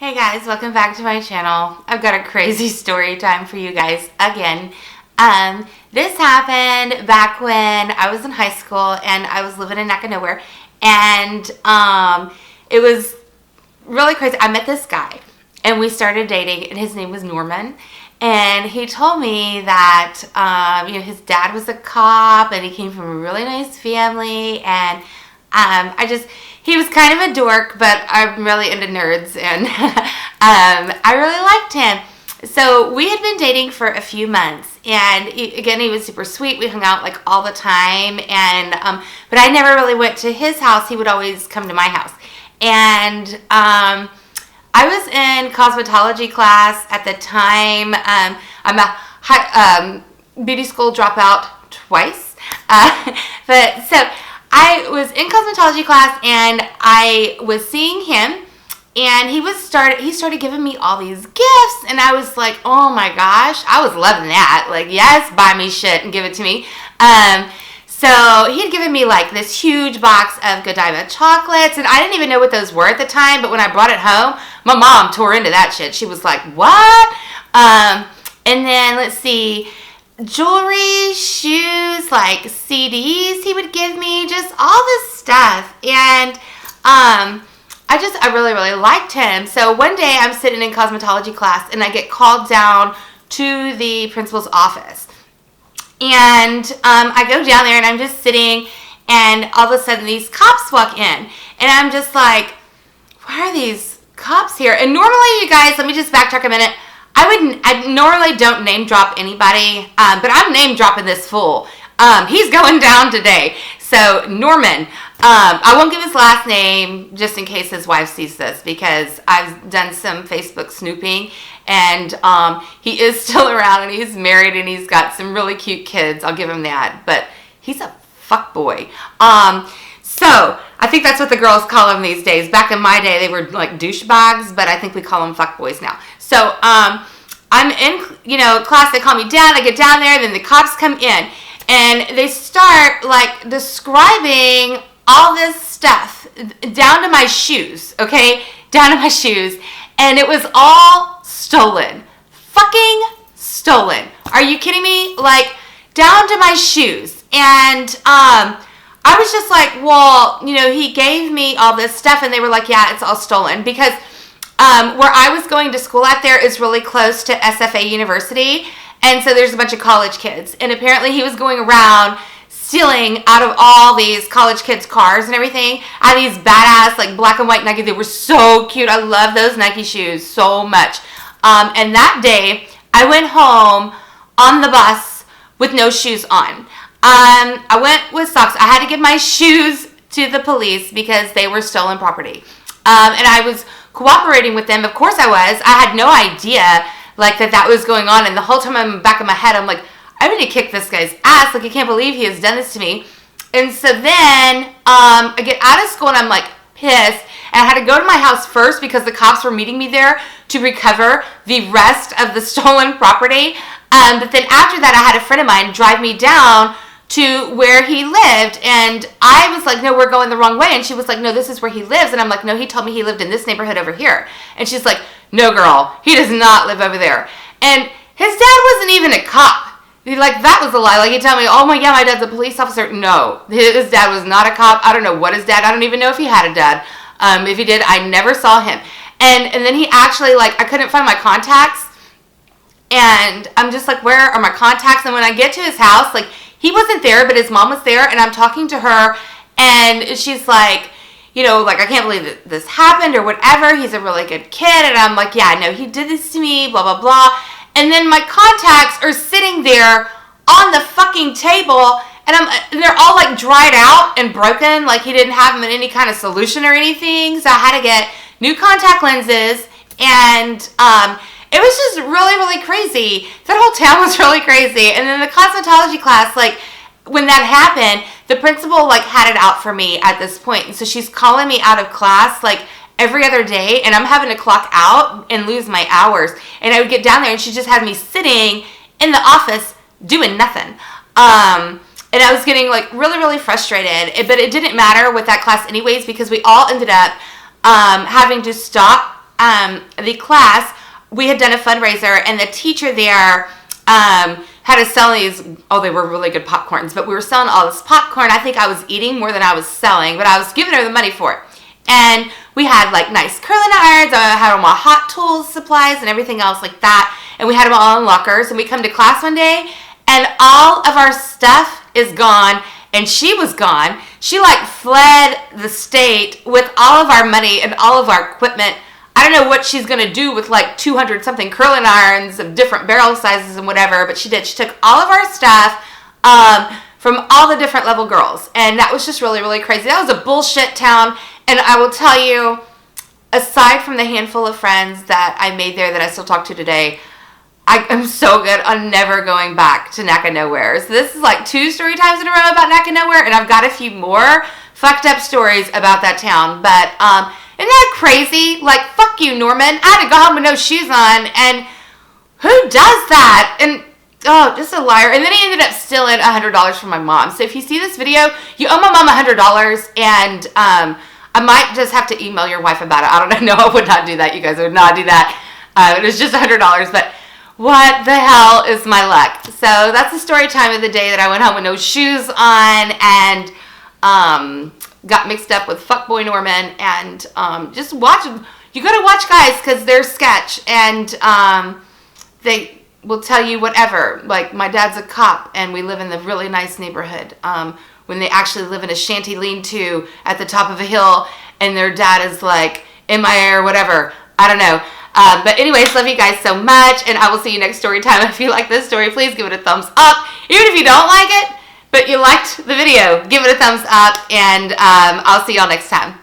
Hey guys, welcome back to my channel. I've got a crazy story time for you guys again. This happened back when I was in high school and I was living in Neck of Nowhere, and it was really crazy. I met this guy and we started dating, and his name was Norman. And he told me that his dad was a cop and he came from a really nice family, and he was kind of a dork, but I'm really into nerds, and I really liked him. So we had been dating for a few months, and he was super sweet. We hung out like all the time, and but I never really went to his house. He would always come to my house. And I was in cosmetology class at the time. I'm a beauty school dropout twice, but so I was in cosmetology class and I was seeing him, and he started giving me all these gifts, and I was like, oh my gosh, I was loving that. Like, yes, buy me shit and give it to me. So he had given me like this huge box of Godiva chocolates, and I didn't even know what those were at the time, but when I brought it home, my mom tore into that shit. She was like, what? And then let's see, jewelry, shoes, like CDs he would give me, just all this stuff. And I really, really liked him. So one day I'm sitting in cosmetology class and I get called down to the principal's office. And I go down there and I'm just sitting, and all of a sudden these cops walk in, and I'm just like, why are these cops here? And normally, you guys, let me just backtrack a minute. I normally don't name drop anybody, but I'm name dropping this fool. He's going down today. So Norman, I won't give his last name just in case his wife sees this, because I've done some Facebook snooping, and he is still around, and he's married, and he's got some really cute kids. I'll give him that, but he's a fuck boy. So I think that's what the girls call them these days. Back in my day, they were like douchebags, but I think we call them fuck boys now. So I'm in, class. They call me down. I get down there. Then the cops come in, and they start like describing all this stuff down to my shoes. Okay, down to my shoes, and it was all stolen. Fucking stolen. Are you kidding me? Like, down to my shoes. And I was just like, well, he gave me all this stuff, and they were like, yeah, it's all stolen, because where I was going to school out there is really close to SFA University, and so there's a bunch of college kids, and apparently he was going around stealing out of all these college kids' cars and everything. I had these badass, like, black and white Nike. They were so cute. I love those Nike shoes so much. And that day, I went home on the bus with no shoes on. I went with socks. I had to give my shoes to the police because they were stolen property. And I was cooperating with them. Of course I was. I had no idea like that was going on. And the whole time I'm back in my head, I'm like, I need to kick this guy's ass. Like, I can't believe he has done this to me. And so then I get out of school and I'm like pissed. And I had to go to my house first because the cops were meeting me there to recover the rest of the stolen property. But then after that, I had a friend of mine drive me down to where he lived, and I was like, no, we're going the wrong way. And she was like, no, this is where he lives. And I'm like, no, he told me he lived in this neighborhood over here. And she's like, no, girl, he does not live over there. And his dad wasn't even a cop. That was a lie. Like, he'd tell me, oh my dad's a police officer. No, his dad was not a cop. I don't know what his dad, I don't even know if he had a dad. If he did, I never saw him. And then he actually, like, I couldn't find my contacts, and I'm just like, where are my contacts? And when I get to his house, like, he wasn't there, but his mom was there, and I'm talking to her, and she's like, I can't believe that this happened or whatever. He's a really good kid. And I'm like, yeah, no, he did this to me, blah, blah, blah. And then my contacts are sitting there on the fucking table, and they're all like dried out and broken. Like, he didn't have them in any kind of solution or anything. So I had to get new contact lenses, and it was just really, really crazy. That whole town was really crazy. And then the cosmetology class, like, when that happened, the principal, like, had it out for me at this point. And so she's calling me out of class, like, every other day, and I'm having to clock out and lose my hours. And I would get down there, and she just had me sitting in the office doing nothing. And I was getting, like, really, really frustrated. But it didn't matter with that class anyways, because we all ended up having to stop the class, we had done a fundraiser, and the teacher there had us selling these, they were really good popcorns, but we were selling all this popcorn. I think I was eating more than I was selling, but I was giving her the money for it. And we had like nice curling irons, I had all my hot tools supplies and everything else like that, and we had them all in lockers, and we come to class one day, and all of our stuff is gone, and she was gone. She like fled the state with all of our money and all of our equipment. I don't know what she's going to do with like 200 something curling irons of different barrel sizes and whatever, but she did. She took all of our stuff from all the different level girls, and that was just really, really crazy. That was a bullshit town, and I will tell you, aside from the handful of friends that I made there that I still talk to today, I am so good on never going back to Neck of Nowhere. So this is like 2 story times in a row about Neck of Nowhere, and I've got a few more fucked up stories about that town. But isn't that crazy? Like, fuck you, Norman. I had to go home with no shoes on, and who does that? And just a liar. And then he ended up stealing $100 from my mom. So if you see this video, you owe my mom $100, and I might just have to email your wife about it. I don't know. I would not do that. You guys would not do that. It was just $100, but what the hell is my luck? So that's the story time of the day that I went home with no shoes on and got mixed up with fuckboy Norman, and just watch. You gotta watch guys because they're sketch, and they will tell you whatever. Like, my dad's a cop, and we live in the really nice neighborhood. When they actually live in a shanty lean-to at the top of a hill, and their dad is like MIA or whatever. I don't know. But anyways, love you guys so much, and I will see you next story time. If you like this story, please give it a thumbs up. Even if you don't like it, but you liked the video, give it a thumbs up, and I'll see y'all next time.